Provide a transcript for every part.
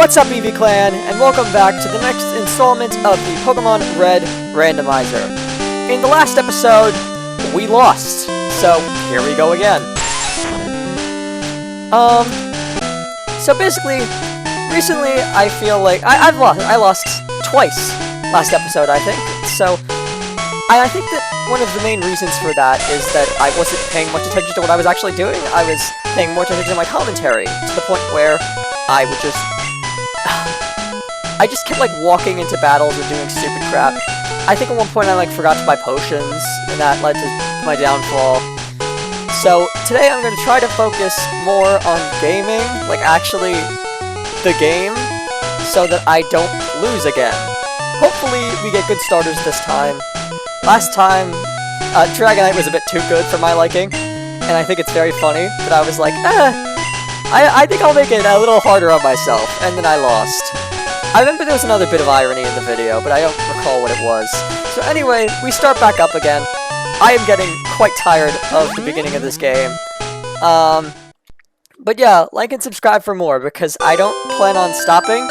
What's up, EV Clan, and welcome back to the next installment of the Pokemon Red Randomizer. In the last episode, we lost, so here we go again. So basically, recently I feel like I lost twice last episode, I think. So I think that one of the main reasons for that is that I wasn't paying much attention to what I was actually doing. I was paying more attention to my commentary, to the point where I would I just kept, like, walking into battles and doing stupid crap. I think at one point I, like, forgot to buy potions, and that led to my downfall. So, today I'm going to try to focus more on gaming, like, actually, the game, so that I don't lose again. Hopefully, we get good starters this time. Last time, Dragonite was a bit too good for my liking, and I think it's very funny that I was like, I think I'll make it a little harder on myself, and then I lost. I remember there was another bit of irony in the video, but I don't recall what it was. So anyway, we start back up again. I am getting quite tired of the beginning of this game. But yeah, like and subscribe for more, because I don't plan on stopping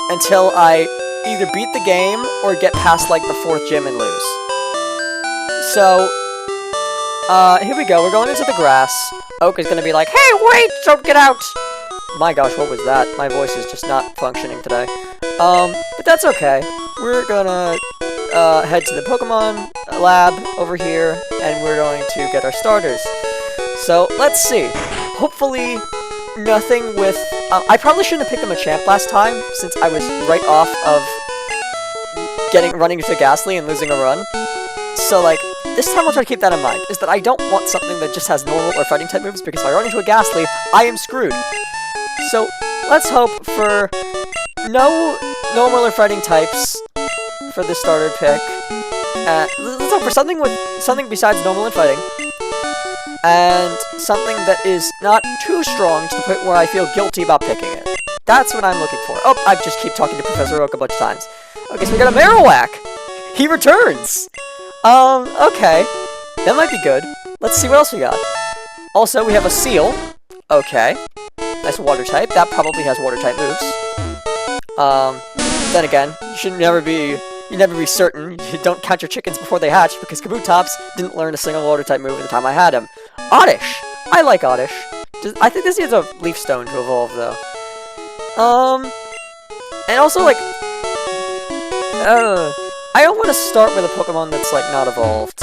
until I either beat the game or get past, like, the 4th gym and lose. So, here we go. We're going into the grass. Oak is gonna be like, "Hey, wait! Don't get out!" My gosh, what was that? My voice is just not functioning today. But that's okay. We're gonna, head to the Pokemon lab over here, and we're going to get our starters. So, let's see. Hopefully, nothing with... I probably shouldn't have picked a Machamp last time, since I was right off of running into Ghastly and losing a run. So, like, this time I'll try to keep that in mind, is that I don't want something that just has normal or fighting type moves, because if I run into a Ghastly, I am screwed. So, let's hope for no normal or fighting types for the starter pick. Let's hope for something besides normal and fighting. And something that is not too strong to the point where I feel guilty about picking it. That's what I'm looking for. Oh, I just keep talking to Professor Oak a bunch of times. Okay, so we got a Marowak! He returns! Okay. That might be good. Let's see what else we got. Also, we have a Seal. Okay. Nice water type. That probably has water type moves. Then again, you never be certain. You don't count your chickens before they hatch, because Kabutops didn't learn a single water type move at the time I had him. Oddish! I like Oddish. I think this needs a Leaf Stone to evolve, though. And also, like, I don't want to start with a Pokemon that's, like, not evolved.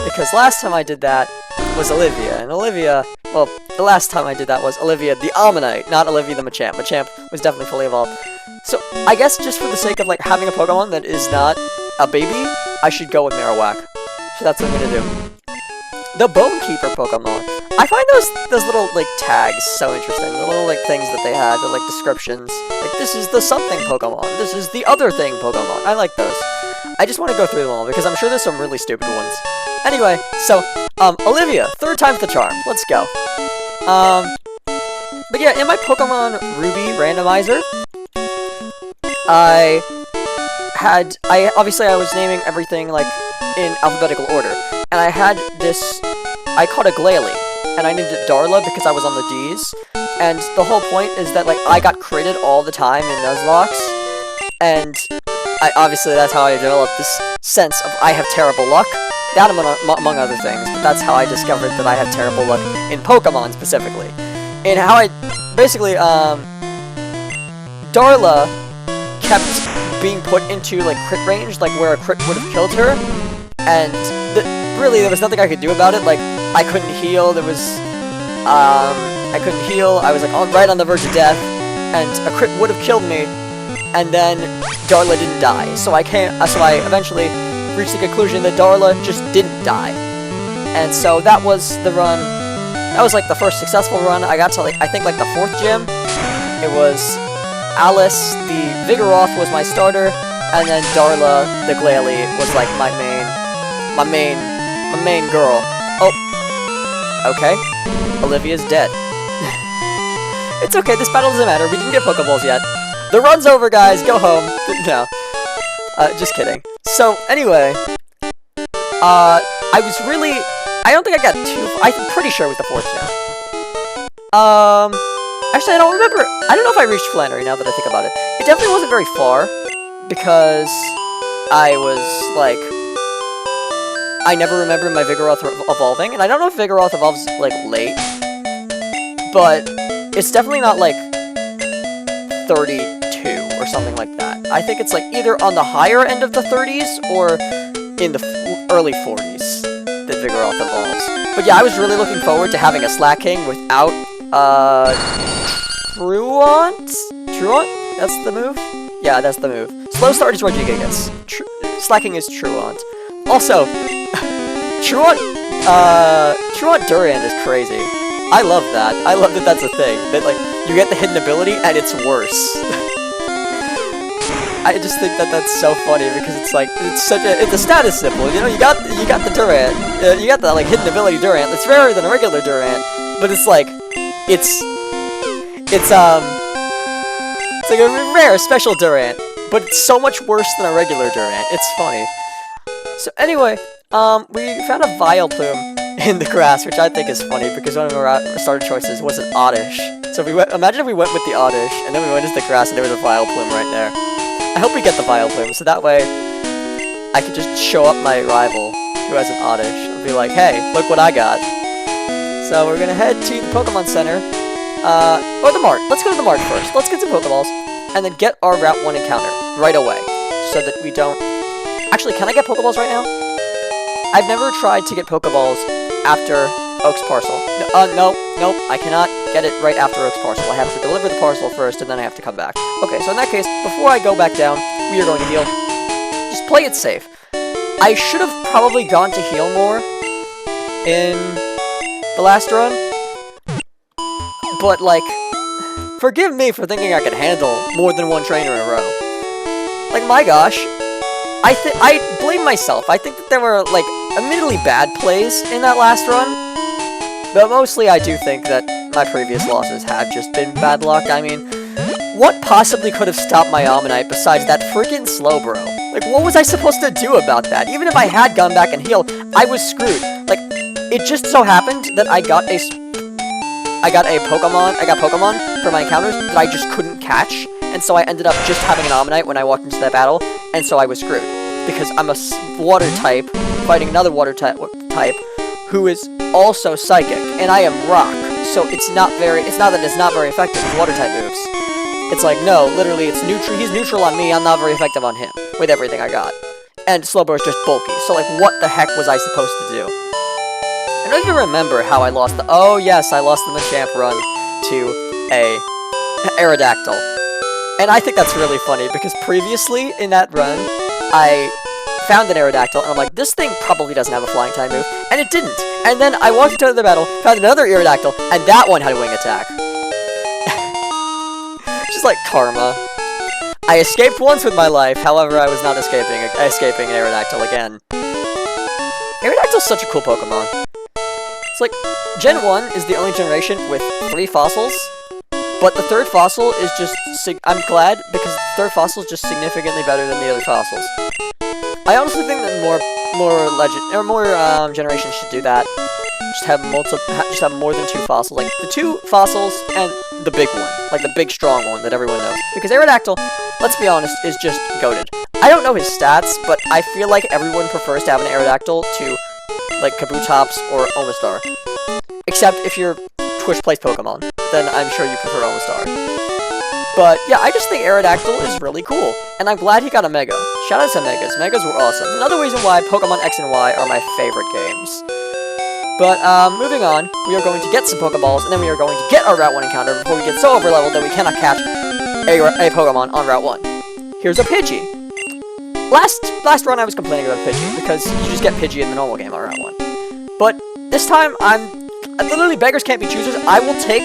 Because last time I did that was Olivia, and Olivia... Well, the last time I did that was Olivia the Ammonite, not Olivia the Machamp. Machamp was definitely fully evolved. So, I guess just for the sake of, like, having a Pokemon that is not a baby, I should go with Marowak. So that's what I'm gonna do. The Bonekeeper Pokemon. I find those little, like, tags so interesting. The little, like, things that they have, the, like, descriptions. Like, this is the something Pokemon. This is the other thing Pokemon. I like those. I just want to go through them all, because I'm sure there's some really stupid ones. Anyway, so, Olivia, 3rd time's the charm. Let's go. But yeah, in my Pokemon Ruby randomizer, obviously I was naming everything, like, in alphabetical order. And I had this, I called it Glalie, and I named it Darla because I was on the Ds. And the whole point is that, like, I got critted all the time in Nuzlocke, and obviously that's how I developed this sense of I have terrible luck. That among other things, but that's how I discovered that I have terrible luck in Pokemon specifically. And how I, basically, Darla kept being put into, like, crit range, like, where a crit would have killed her, and really, there was nothing I could do about it. Like, I couldn't heal, I couldn't heal, I was, like, right on the verge of death, and a crit would have killed me, and then Darla didn't die. So I eventually reached the conclusion that Darla just didn't die. And so that was the run. That was, like, the first successful run. I got to, like, I think, like, the 4th gym. It was Alice, the Vigoroth was my starter, and then Darla, the Glalie, was, like, my main girl. Oh. Okay. Olivia's dead. It's okay, this battle doesn't matter. We didn't get Pokeballs yet. The run's over, guys. Go home. No. Just kidding. So, anyway, I don't think I got I'm pretty sure it was the 4th gym. Actually, I don't remember. I don't know if I reached Flannery now that I think about it. It definitely wasn't very far, because I was, like... I never remember my Vigoroth evolving, and I don't know if Vigoroth evolves, like, late. But it's definitely not, like, 32 or something like that. I think it's, like, either on the higher end of the 30s or in the early 40s that Vigoroth evolves. But yeah, I was really looking forward to having a Slaking without, Truant? Truant? That's the move? Yeah, that's the move. Slow start is Regigigas. Slacking is Truant. Also, Truant Durant is crazy. I love that. I love that that's a thing. That, like, you get the hidden ability and it's worse. I just think that that's so funny because it's like, it's a status symbol, you know? You got the Durant, you got the, like, hidden ability Durant. It's rarer than a regular Durant, but it's like, it's like a rare special Durant, but it's so much worse than a regular Durant. It's funny. So anyway, we found a Vileplume in the grass, which I think is funny because one of our starter choices was an Oddish. So imagine if we went with the Oddish, and then we went into the grass and there was a Vileplume right there. I hope we get the Vileplume, so that way I could just show up my rival who has an Oddish and be like, hey, look what I got. So we're gonna head to the Pokemon Center, or the Mart. Let's go to the Mart first. Let's get some Pokeballs, and then get our Route 1 encounter right away, so that we don't... Actually, can I get Pokeballs right now? I've never tried to get Pokeballs after Oak's parcel. Nope, I cannot get it right after Oak's parcel. I have to deliver the parcel first, and then I have to come back. Okay, so in that case, before I go back down, we are going to heal. Just play it safe. I should have probably gone to heal more in the last run, but, like, forgive me for thinking I could handle more than one trainer in a row. Like, my gosh, I blame myself. I think that there were, like, admittedly bad plays in that last run, but mostly I do think that my previous losses have just been bad luck. I mean, what possibly could have stopped my Omanyte besides that freaking Slowbro? Like, what was I supposed to do about that? Even if I had gone back and healed, I was screwed. Like, it just so happened that I got Pokemon for my encounters that I just couldn't catch, and so I ended up just having an Omanyte when I walked into that battle, and so I was screwed. Because I'm a water type, fighting another water type, who is also psychic, and I am rock, so it's not that it's not very effective with water type moves. It's like, no, literally, he's neutral on me, I'm not very effective on him, with everything I got. And Slowbro is just bulky, so like, what the heck was I supposed to do? I don't even remember how I lost oh yes, I lost the Machamp run to a Aerodactyl. And I think that's really funny, because previously, in that run, I found an Aerodactyl, and I'm like, this thing probably doesn't have a flying type move, and it didn't. And then I walked into the battle, found another Aerodactyl, and that one had a wing attack. Just like karma. I escaped once with my life, however, I was not escaping an Aerodactyl again. Aerodactyl's such a cool Pokemon. It's like, Gen 1 is the only generation with 3 fossils, but the third fossil is just, I'm glad, because the third fossil is just significantly better than the other fossils. I honestly think that more generations should do that. Just have more than 2 fossils, like the 2 fossils and the big one, like the big strong one that everyone knows. Because Aerodactyl, let's be honest, is just goated. I don't know his stats, but I feel like everyone prefers to have an Aerodactyl to, like, Kabutops or Omastar. Except if you're Twitch plays Pokemon, then I'm sure you prefer Omastar. But yeah, I just think Aerodactyl is really cool, and I'm glad he got a Mega. Shout out to Megas. Megas were awesome. Another reason why Pokemon X and Y are my favorite games. But moving on, we are going to get some Pokeballs, and then we are going to get our Route 1 encounter before we get so overleveled that we cannot catch a Pokemon on Route 1. Here's a Pidgey. Last run I was complaining about Pidgey, because you just get Pidgey in the normal game on Route 1. But this time, literally beggars can't be choosers. I will take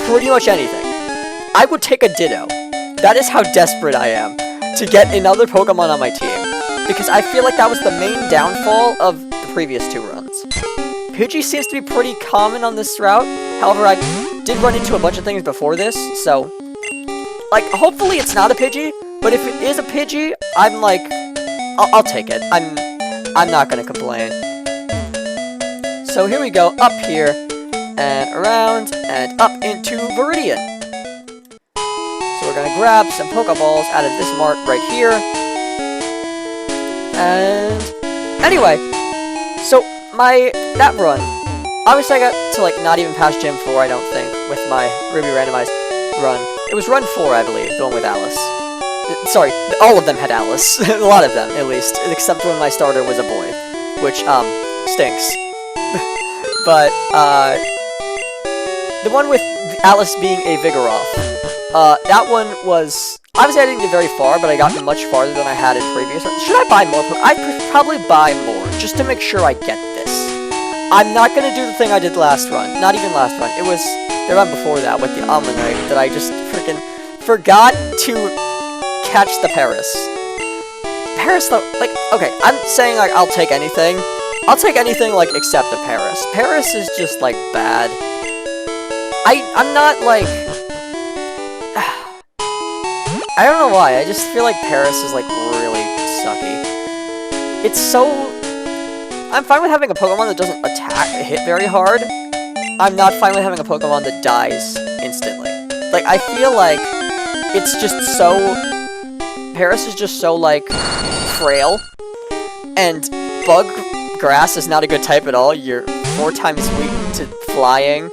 pretty much anything. I would take a Ditto. That is how desperate I am to get another Pokemon on my team, because I feel like that was the main downfall of the previous 2 runs. Pidgey seems to be pretty common on this route, however I did run into a bunch of things before this, so, like, hopefully it's not a Pidgey, but if it is a Pidgey, I'm like, I'll take it. I'm not gonna complain. So here we go, up here, and around, and up into Viridian. we're gonna grab some Pokeballs out of this mart right here. And anyway, so that run, obviously I got to like not even past Gym 4, I don't think, with my Ruby Randomized run. It was run 4, I believe, the one with Alice. Sorry, all of them had Alice. A lot of them, at least, except when my starter was a boy, which stinks. But the one with Alice being a Vigoroth, that one was... Obviously, I didn't get very far, but I got much farther than I had in previous runs. Should I buy more? I'd probably buy more, just to make sure I get this. I'm not gonna do the thing I did last run. Not even last run. It was the run before that, with the Almanite, that I just freaking forgot to catch the Paris. Paris, though, like, okay, I'm saying, like, I'll take anything. I'll take anything, like, except the Paris. Paris is just, like, bad. I'm not, like... I don't know why, I just feel like Paris is, like, really sucky. It's so... I'm fine with having a Pokemon that doesn't hit very hard. I'm not fine with having a Pokemon that dies instantly. Like, I feel like it's just so... Paris is just so, like, frail. And Bug Grass is not a good type at all. You're 4 times weak to flying.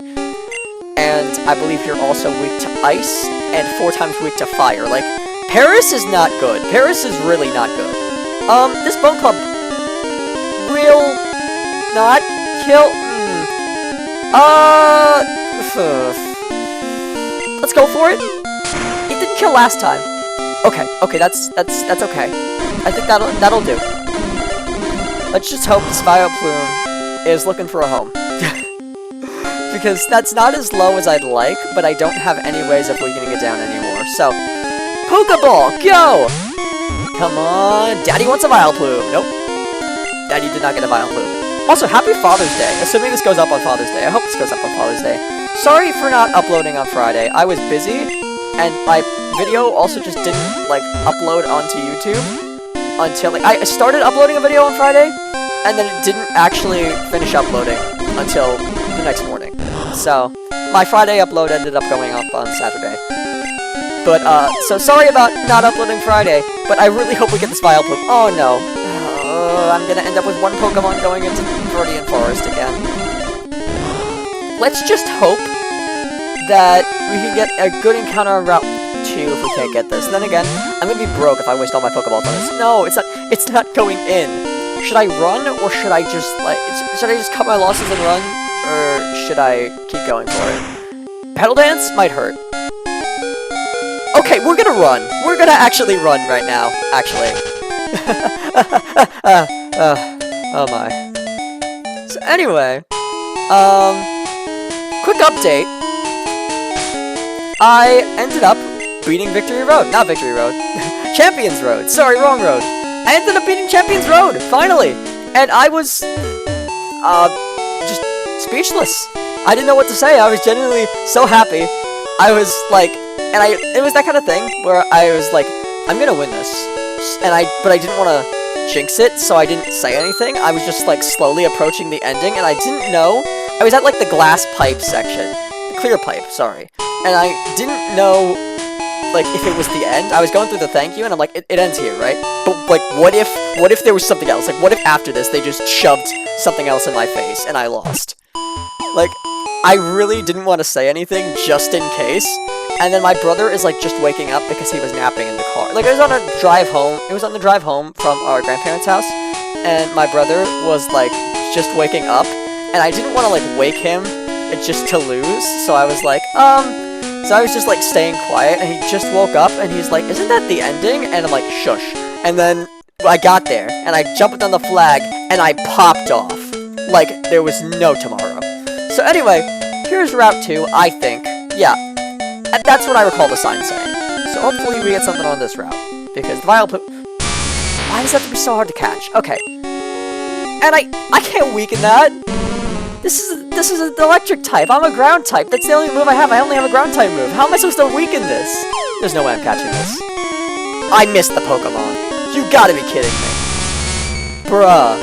And I believe you're also weak to ice. And 4 times weak to fire. Like, Paris is not good. Paris is really not good. This Bone Club will not kill... Let's go for it. It didn't kill last time. Okay, that's okay. I think that'll do. Let's just hope this Vileplume is looking for a home. Because that's not as low as I'd like, but I don't have any ways of weakening it down anymore. So, Pokeball, go! Come on, Daddy wants a Vileplume. Nope. Daddy did not get a Vileplume. Also, happy Father's Day. Assuming this goes up on Father's Day. I hope this goes up on Father's Day. Sorry for not uploading on Friday. I was busy, and my video also just didn't, like, upload onto YouTube until, like, I started uploading a video on Friday, and then it didn't actually finish uploading until the next morning. So, my Friday upload ended up going up on Saturday. But, so sorry about not uploading Friday, but I really hope we get this Vileplume. Oh, no. I'm gonna end up with one Pokemon going into Viridian Forest again. Let's just hope that we can get a good encounter on Route 2 if we can't get this. Then again, I'm gonna be broke if I waste all my Pokeballs on this. No, it's not going in. Should I run, or should I just, like, should I just cut my losses and run? Or should I keep going for it? Pedal Dance might hurt. Okay, we're gonna run. We're gonna actually run right now, actually. Oh my. So anyway, quick update. I ended up beating Victory Road. Not Victory Road. Champions Road. Sorry, wrong road. I ended up beating Champions Road, finally! And I was, just speechless. I didn't know what to say. I was genuinely so happy. I was like, and it was that kind of thing where I was like, I'm gonna win this. But I didn't want to jinx it, so I didn't say anything. I was just like slowly approaching the ending, and I didn't know. I was at like the glass pipe section. The clear pipe, sorry. And I didn't know, like, if it was the end. I was going through the thank you, and I'm like, it ends here, right? But, like, what if there was something else? Like, what if after this they just shoved something else in my face, and I lost? Like, I really didn't want to say anything, just in case. And then my brother is, like, just waking up because he was napping in the car. Like, it was on a drive home. It was on the drive home from our grandparents' house. And my brother was, like, just waking up. And I didn't want to, like, wake him just to lose. So I was like, So I was just, like, staying quiet. And he just woke up. And he's like, isn't that the ending? And I'm like, shush. And then I got there. And I jumped on the flag. And I popped off. Like, there was no tomorrow. So anyway, here's Route 2, I think. Yeah. And that's what I recall the sign saying. So hopefully we get something on this route. Because the Vileplume... Why does that have to be so hard to catch? Okay. And I can't weaken that. This is an electric type. I'm a ground type. That's the only move I have. I only have a ground type move. How am I supposed to weaken this? There's no way I'm catching this. I missed the Pokemon. You gotta be kidding me. Bruh.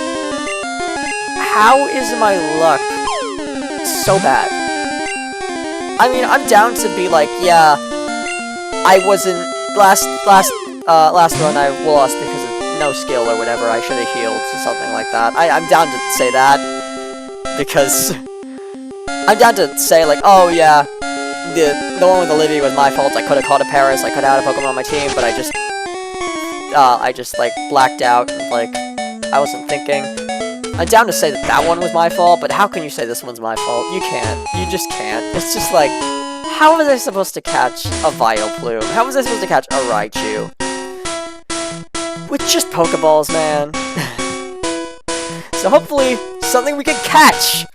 How is my luck so bad? I mean, I'm down to be like, yeah, I wasn't last run I lost because of no skill or whatever. I should have healed or something like that. I'm down to say that because I'm down to say like, oh yeah, the one with Olivia was my fault. I could have caught a Paris. I could have had a Pokemon on my team, but I just like blacked out and like I wasn't thinking. I'm down to say that that one was my fault, but how can you say this one's my fault? You can't. You just can't. It's just like, how was I supposed to catch a Vileplume? How was I supposed to catch a Raichu? With just Pokeballs, man. So hopefully, something we can catch!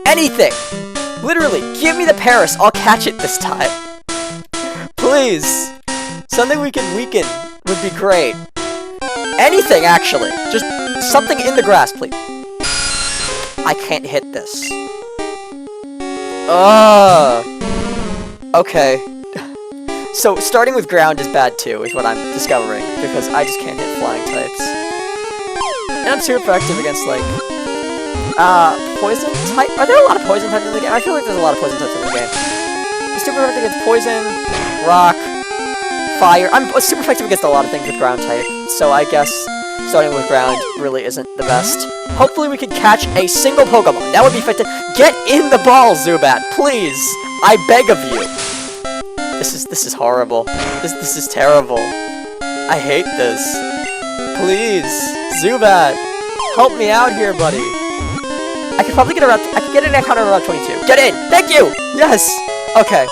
Anything! Literally, give me the Paris, I'll catch it this time. Please! Something we can weaken would be great. Anything, actually. Just something in the grass, please. I can't hit this. Okay. So, starting with ground is bad too, is what I'm discovering, because I just can't hit flying types. And I'm too effective against, like, poison type? Are there a lot of poison types in the game? I feel like there's a lot of poison types in the game. I'm super effective against poison, rock, fire. I'm super effective against a lot of things with ground type, so I guess starting with ground really isn't the best. Hopefully we can catch a single Pokemon. That would be effective. Get in the ball, Zubat, please! I beg of you! This is horrible. This is terrible. I hate this. Please, Zubat, help me out here, buddy. I could probably get around. I could get an encounter around 22. Get in! Thank you! Yes! Okay.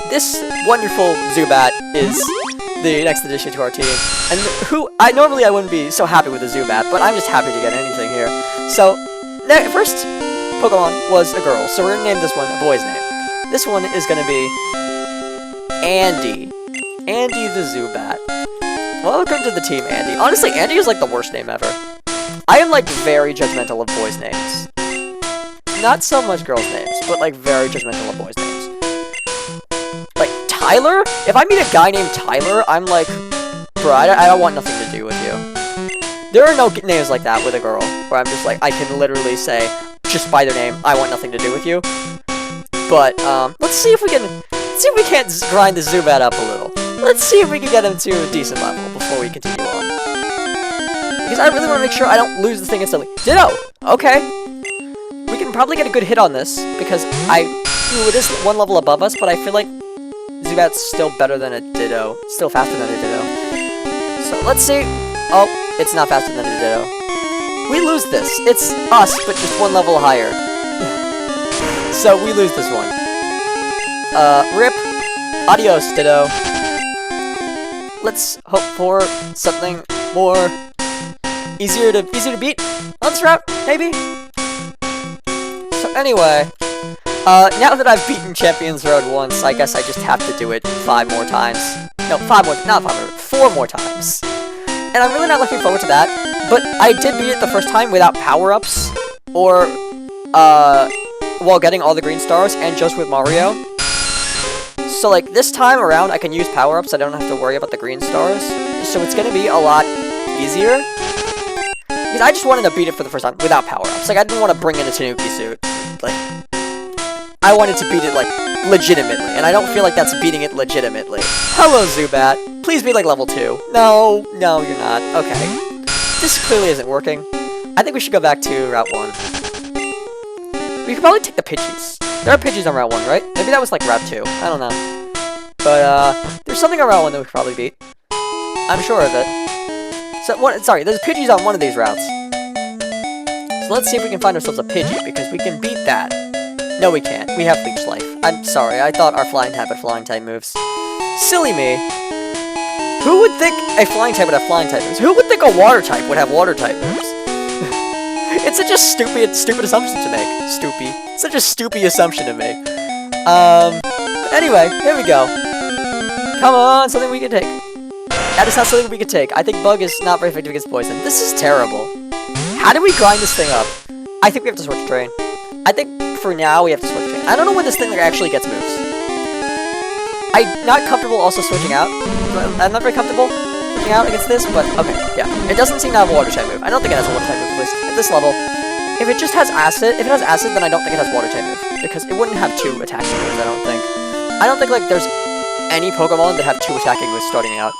This wonderful Zubat is the next addition to our team. And normally I wouldn't be so happy with a Zubat, but I'm just happy to get anything here. So, first Pokemon was a girl, so we're gonna name this one a boy's name. This one is gonna be Andy. Andy the Zubat. Welcome to the team, Andy. Honestly, Andy is like the worst name ever. I am like very judgmental of boys' names. Not so much girls' names, but like very judgmental of boys' names. Like Tyler? If I meet a guy named Tyler, I'm like, bro, I don't want nothing to do with you. There are no names like that with a girl, where I'm just like, I can literally say, just by their name, I want nothing to do with you. But, let's see if we can't grind the Zubat up a little. Let's see if we can get him to a decent level before we continue on. Because I really want to make sure I don't lose the thing instantly. Ditto! Okay. We can probably get a good hit on this, because it is one level above us, but I feel like Zubat's still better than a Ditto. Still faster than a Ditto. So, let's see. Oh, it's not faster than a Ditto. We lose this. It's us, but just one level higher. So, we lose this one. RIP. Adios, Ditto. Let's hope for something more easier to beat on this route, maybe? So anyway, now that I've beaten Champions Road once, I guess I just have to do it 5 more times. No, 4 more times. And I'm really not looking forward to that, but I did beat it the first time without power-ups, or, while getting all the green stars, and just with Mario. So, like, this time around, I can use power-ups, I don't have to worry about the green stars, so it's gonna be a lot easier. Because I just wanted to beat it for the first time without power-ups. Like, I didn't want to bring in a Tanuki suit. Like, I wanted to beat it, like, legitimately, and I don't feel like that's beating it legitimately. Hello, Zubat. Please be, like, level 2. No, you're not. Okay. This clearly isn't working. I think we should go back to Route 1. We could probably take the Pidgeys. There are Pidgeys on Route 1, right? Maybe that was, like, Route 2. I don't know. But, there's something on Route 1 that we could probably beat. I'm sure of it. So, there's Pidgeys on one of these routes. So let's see if we can find ourselves a Pidgey, because we can beat that. No, we can't. We have Leech Life. I'm sorry, I thought our Flying type had Flying type moves. Silly me. Who would think a Flying type would have Flying type moves? Who would think a Water type would have Water type moves? It's such a stupid assumption to make. Such a stupid assumption to make. Anyway, here we go. Come on, something we can take. That is not something we can take. I think Bug is not very effective against poison. This is terrible. How do we grind this thing up? I think we have to switch train. I think for now we have to switch train. I don't know when this thing actually gets moves. I'm not comfortable also switching out. I'm not very comfortable switching out against this, but okay, yeah. It doesn't seem to have a water type move. I don't think it has a water type move at this level. If it just has acid, then I don't think it has water type move, because it wouldn't have 2 attacking moves, I don't think. I don't think, like, there's any Pokemon that have 2 attacking moves starting out.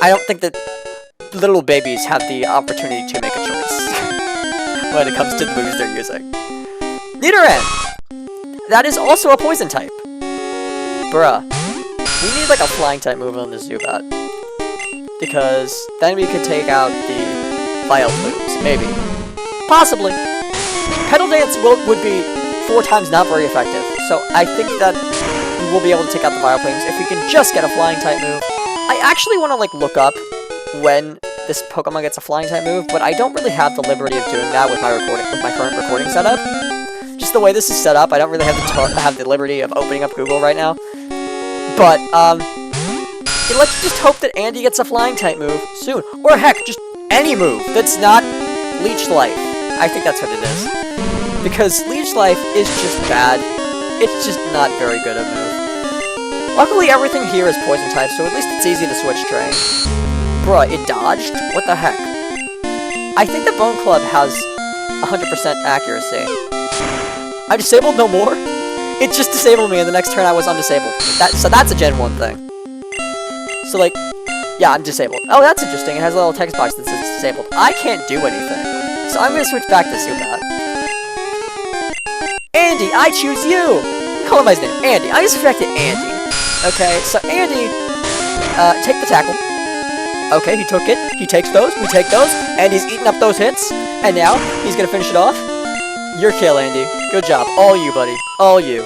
I don't think that little babies have the opportunity to make a choice when it comes to the moves they're using. Nidoran! That is also a poison type. Bruh. We need like a flying type move on the Zubat. Because then we could take out the Vileplumes. Maybe. Possibly. Petal Dance would be 4 times not very effective. So I think that we'll be able to take out the Vileplumes if we can just get a flying type move. I actually want to like look up when this Pokemon gets a flying type move, but I don't really have the liberty of doing that with my current recording setup. Just the way this is set up, I don't really have the liberty of opening up Google right now. But let's just hope that Andy gets a flying type move soon, or heck, just any move that's not Leech Life. I think that's what it is, because Leech Life is just bad. It's just not very good a move. Luckily, everything here is poison type, so at least it's easy to switch train. Bruh, it dodged? What the heck? I think the Bone Club has 100% accuracy. I disabled no more? It just disabled me, and the next turn I was undisabled. So that's a Gen 1 thing. So, like, yeah, I'm disabled. Oh, that's interesting. It has a little text box that says it's disabled. I can't do anything. So I'm gonna switch back to Zubat. Andy, I choose you! Call him by his name. Andy. I'm gonna switch back to Andy. Okay, so Andy, take the tackle. Okay, he took it. He takes those. We take those. And he's eating up those hits. And now, he's gonna finish it off. Your kill, Andy. Good job. All you, buddy. All you.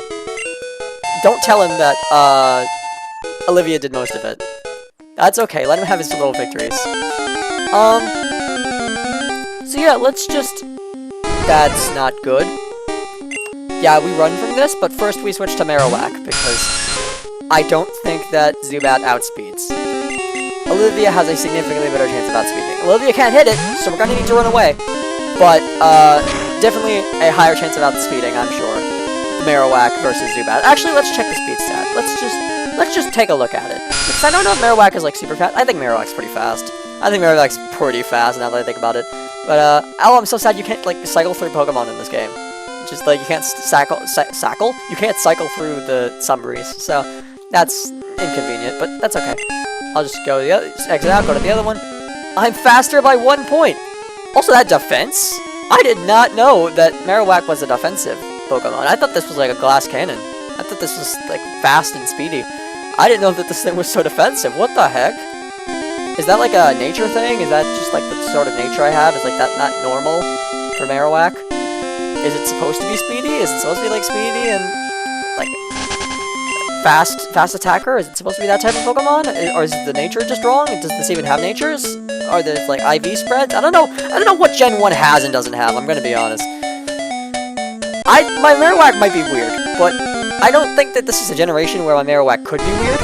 Don't tell him that, Olivia did most of it. That's okay. Let him have his little victories. So yeah, let's just... That's not good. Yeah, we run from this, but first we switch to Marowak, because I don't think that Zubat outspeeds. Olivia has a significantly better chance of outspeeding. Olivia can't hit it, so we're gonna need to run away. But, definitely a higher chance of outspeeding, I'm sure. Marowak versus Zubat. Actually, let's check the speed stat. Let's just take a look at it. Because I don't know if Marowak is, like, super fast. I think Marowak's pretty fast. I think Marowak's pretty fast, now that I think about it. But, oh, I'm so sad you can't, like, cycle through Pokemon in this game. Just, like, you can't cycle? You can't cycle through the summaries, so that's inconvenient, but that's okay. I'll just go to the other, just exit out, go to the other one. I'm faster by 1 point! Also, that defense? I did not know that Marowak was a defensive Pokemon. I thought this was like a glass cannon. I thought this was, like, fast and speedy. I didn't know that this thing was so defensive. What the heck? Is that, like, a nature thing? Is that just, like, the sort of nature I have? Is, like, that not normal for Marowak? Is it supposed to be speedy? Is it supposed to be, like, speedy and, like, fast attacker? Is it supposed to be that type of Pokemon? Or is the nature just wrong? Does this even have natures? Are there, like, IV spreads? I don't know what Gen 1 has and doesn't have, I'm gonna be honest. My Marowak might be weird, but I don't think that this is a generation where my Marowak could be weird.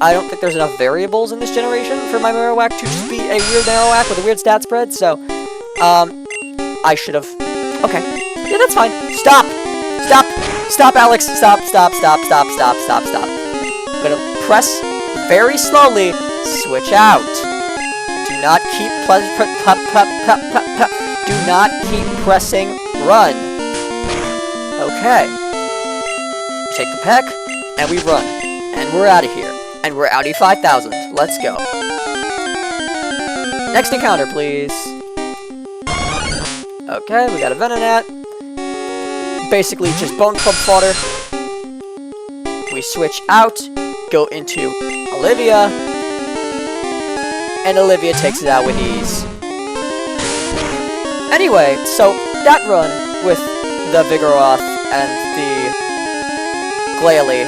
I don't think there's enough variables in this generation for my Marowak to just be a weird Marowak with a weird stat spread, so, I should've... Okay. Yeah, that's fine. Stop! Stop! Stop, Alex! Stop! I'm gonna press very slowly, switch out. Do not keep pressing run. Okay. Take the peck, and we run. And we're out of here. And we're outie 5,000. Let's go. Next encounter, please. Okay, we got a Venonat. Basically just Bone Club fodder. We switch out, go into Olivia, and Olivia takes it out with ease. Anyway, so that run with the Vigoroth and the Glalie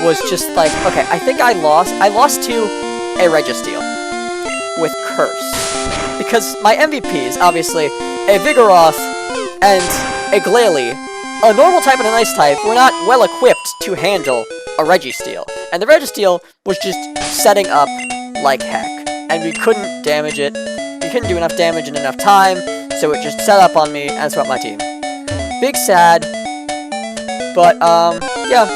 was just like, okay, I think I lost to a Registeel with Curse. Because my MVPs, obviously, a Vigoroth and a Glalie, a normal type and a nice type, were not well equipped to handle a Registeel. And the Registeel was just setting up like heck. And we couldn't damage it. We couldn't do enough damage in enough time, so it just set up on me and swept my team. Big sad. But, yeah.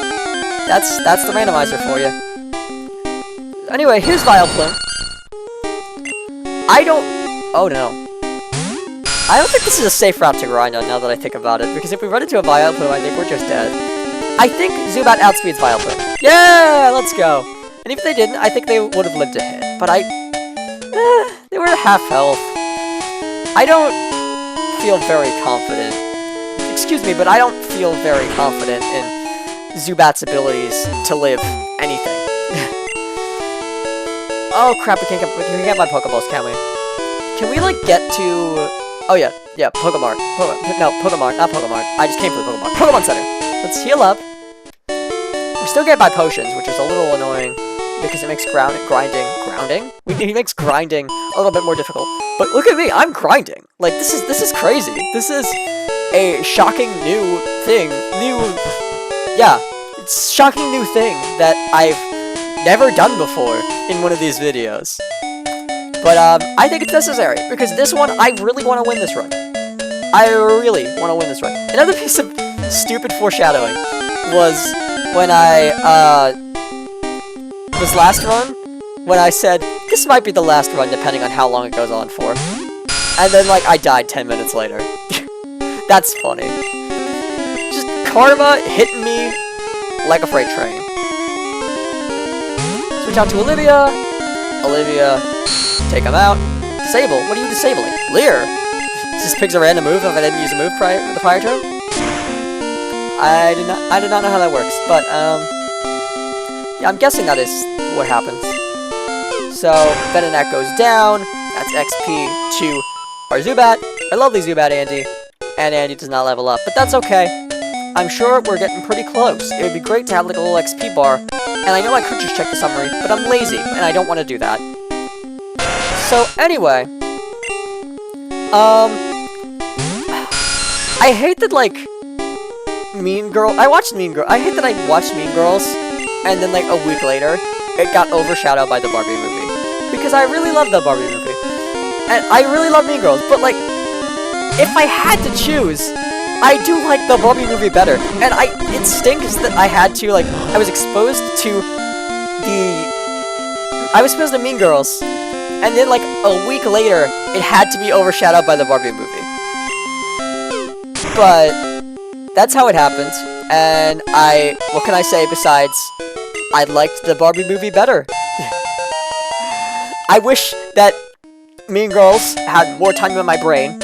That's the randomizer for you. Anyway, here's Vileplume. Oh no. I don't think this is a safe route to grind on now that I think about it, because if we run into a Vileplume, I think we're just dead. I think Zubat outspeeds Vileplume. Yeah, let's go. And if they didn't, I think they would have lived a hit. But they were half health. I don't feel very confident. Excuse me, but I don't feel very confident in Zubat's abilities to live anything. Oh crap, we can't get my Pokeballs, can we? Can we, like, get to... Oh yeah, Pokemart. No, Pokemart, not Pokemart. I just came from the Pokemart. Pokemon Center! Let's heal up. We still get by potions, which is a little annoying, because it makes grounding? It makes grinding a little bit more difficult. But look at me, I'm grinding! Like, this is crazy. This is a shocking new thing. Yeah, it's a shocking new thing that I've never done before in one of these videos. But, I think it's necessary, because this one, I really want to win this run. I really want to win this run. Another piece of stupid foreshadowing was when this last run, when I said, this might be the last run depending on how long it goes on for. And then, like, I died 10 minutes later. That's funny. Just karma hitting me like a freight train. Switch out to Olivia. Olivia, take him out. Disable. What are you disabling? Leer. Just picks a random move if I didn't use a move the prior turn. I did not know how that works, but yeah, I'm guessing that is what happens. So Venonat goes down. That's XP to our Zubat. I love the Zubat Andy, and Andy does not level up, but that's okay. I'm sure we're getting pretty close. It would be great to have like a little XP bar, and I know I could just check the summary, but I'm lazy and I don't want to do that. So anyway, I hate that, like, Mean Girl... I hate that I watched Mean Girls, and then, like, a week later, it got overshadowed by the Barbie movie. Because I really love the Barbie movie. And I really love Mean Girls, but, like, if I had to choose, I do like the Barbie movie better. And it stinks that I had to, like, I was exposed to Mean Girls, and then, like, a week later, it had to be overshadowed by the Barbie movie. But that's how it happened, and what can I say besides, I liked the Barbie movie better. I wish that Mean Girls had more time in my brain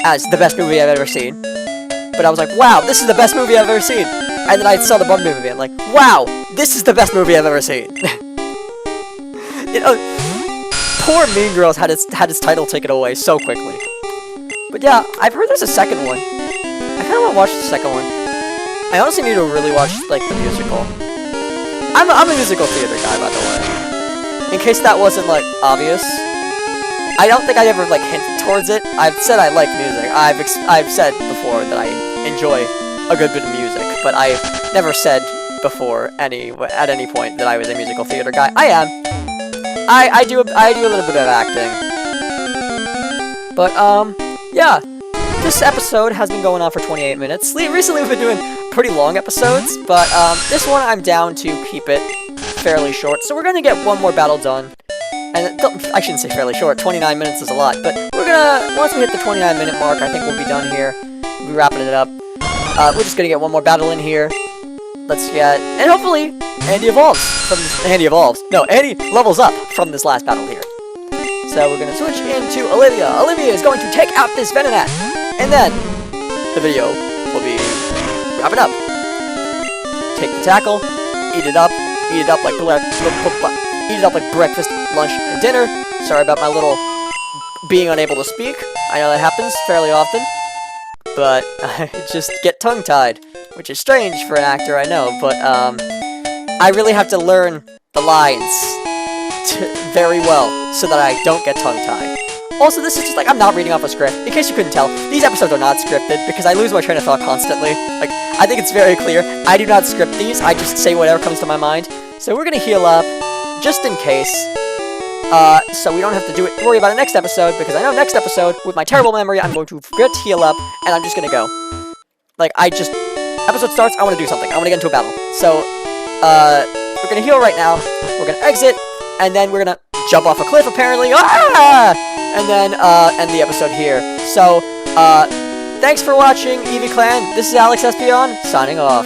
as the best movie I've ever seen. But I was like, wow, this is the best movie I've ever seen. And then I saw the Barbie movie and like, wow, this is the best movie I've ever seen. You know, poor Mean Girls had its title taken away so quickly. But yeah, I've heard there's a second one. I kind of want to watch the second one. I honestly need to really watch, like, the musical. I'm a musical theater guy, by the way. In case that wasn't, like, obvious. I don't think I'd ever, like, hinted towards it. I've said I like music. I've said before that I enjoy a good bit of music, but I've never said before at any point that I was a musical theater guy. I am. I do a little bit of acting. But, yeah. This episode has been going on for 28 minutes. Recently, we've been doing pretty long episodes, but this one I'm down to keep it fairly short. So we're going to get one more battle done. And I shouldn't say fairly short. 29 minutes is a lot, but we're going to, once we hit the 29-minute mark, I think we'll be done here. We'll be wrapping it up. We're just going to get one more battle in here. Let's get, and hopefully, Andy evolves from this, Andy levels up from this last battle here. So we're going to switch into Olivia. Olivia is going to take out this Venonat. And then, the video will be wrapping up. Take the tackle, eat it up like breakfast, lunch, and dinner. Sorry about my little being unable to speak. I know that happens fairly often. But I just get tongue-tied, which is strange for an actor, I know. But, I really have to learn the lines very well so that I don't get tongue-tied. Also, this is just like, I'm not reading off a script. In case you couldn't tell, these episodes are not scripted because I lose my train of thought constantly. Like, I think it's very clear. I do not script these. I just say whatever comes to my mind. So we're gonna heal up, just in case. So we don't have to worry about a next episode, because I know next episode, with my terrible memory, I'm going to forget to heal up, and I'm just gonna go. Like, episode starts, I want to do something. I want to get into a battle. So, we're gonna heal right now. We're gonna exit, and then we're gonna jump off a cliff, apparently. Ah! And then, end the episode here. So, thanks for watching, Eevee Clan. This is Alex Espion, signing off.